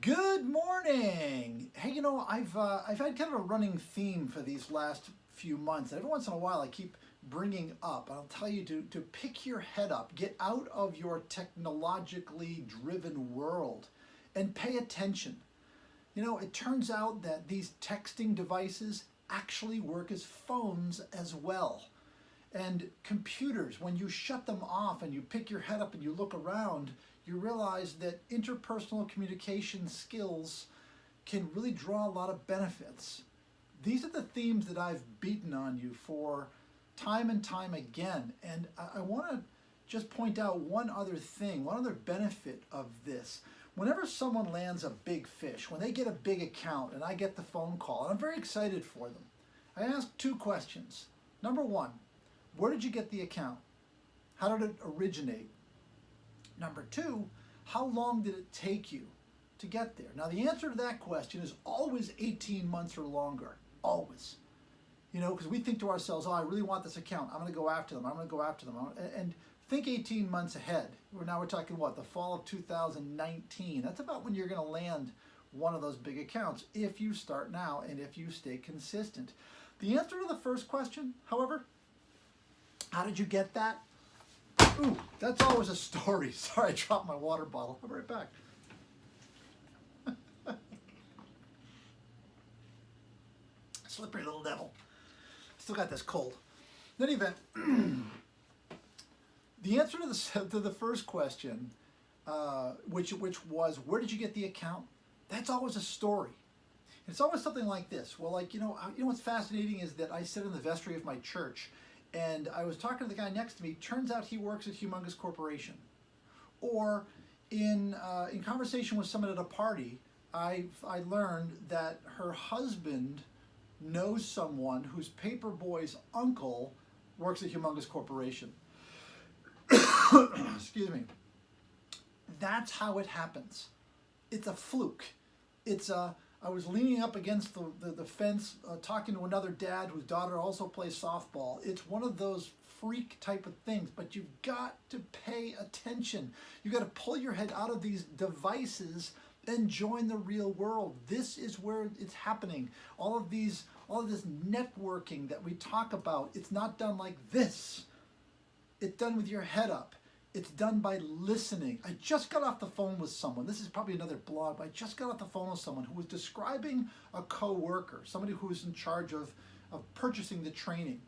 Good morning. Hey, I've had kind of a running theme for these last few months. Every once in a while, I keep bringing up. I'll tell you to pick your head up, get out of your technologically driven world, and pay attention. It turns out that these texting devices actually work as phones as well. And computers, when you shut them off and you pick your head up and you look around, you realize that interpersonal communication skills can really draw a lot of benefits. These are the themes that I've beaten on you for time and time again. And I want to just point out one other thing, one other benefit of this. Whenever someone lands a big fish, when they get a big account and I get the phone call, and I'm very excited for them, I ask two questions. Number one, where did you get the account? How did it originate? Number two, how long did it take you to get there? Now, the answer to that question is always 18 months or longer. Always. Because we think to ourselves, oh, I really want this account. I'm going to go after them. I'm going to go after them. And think 18 months ahead. Now we're talking what? The fall of 2019. That's about when you're going to land one of those big accounts if you start now and if you stay consistent. The answer to the first question, however, how did you get that? Ooh, that's always a story. Sorry, I dropped my water bottle. I'll be right back. Slippery little devil. Still got this cold. In any event, the answer to the first question, which was, where did you get the account? That's always a story. It's always something like this. Well, what's fascinating is that I sit in the vestry of my church, and I was talking to the guy next to me. Turns out he works at Humongous Corporation. Or in conversation with someone at a party, I learned that her husband knows someone whose paperboy's uncle works at Humongous Corporation. Excuse me. That's how it happens. It's a fluke. I was leaning up against the fence talking to another dad whose daughter also plays softball. It's one of those freak type of things, but you've got to pay attention. You've got to pull your head out of these devices and join the real world. This is where it's happening. All of this networking that we talk about, it's not done like this. It's done with your head up. It's done by listening. I just got off the phone with someone. This is probably another blog, but I just got off the phone with someone who was describing a co-worker, somebody who was in charge of purchasing the training.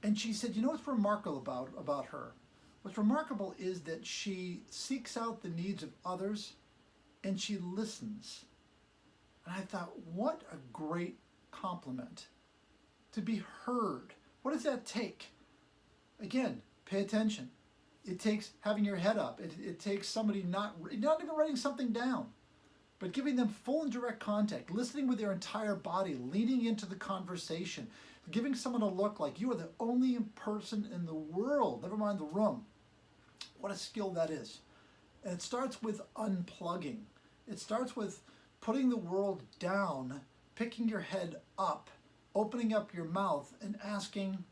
And she said, what's remarkable about her? What's remarkable is that she seeks out the needs of others and she listens. And I thought, what a great compliment. To be heard. What does that take? Again, pay attention. It takes having your head up. It takes somebody not even writing something down, but giving them full and direct contact, listening with their entire body, leaning into the conversation, giving someone a look like you are the only person in the world, never mind the room. What a skill that is. And it starts with unplugging. It starts with putting the world down, picking your head up, opening up your mouth and asking,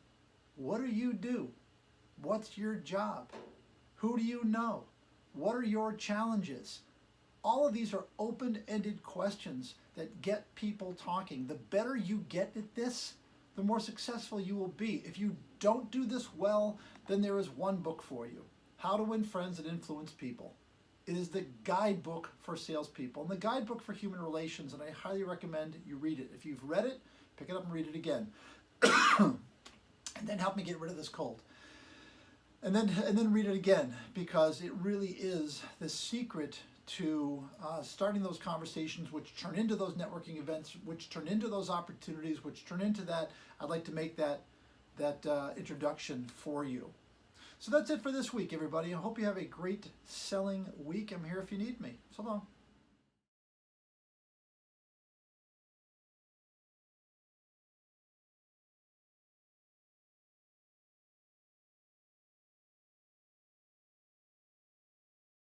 what do you do? What's your job? Who do you know? What are your challenges? All of these are open-ended questions that get people talking. The better you get at this, the more successful you will be. If you don't do this well, then there is one book for you. How to Win Friends and Influence People. It is the guidebook for salespeople and the guidebook for human relations, and I highly recommend you read it. If you've read it, pick it up and read it again. And then help me get rid of this cold. And then read it again, because it really is the secret to starting those conversations, which turn into those networking events, which turn into those opportunities, which turn into that. I'd like to make that introduction for you. So that's it for this week, everybody. I hope you have a great selling week. I'm here if you need me. So long.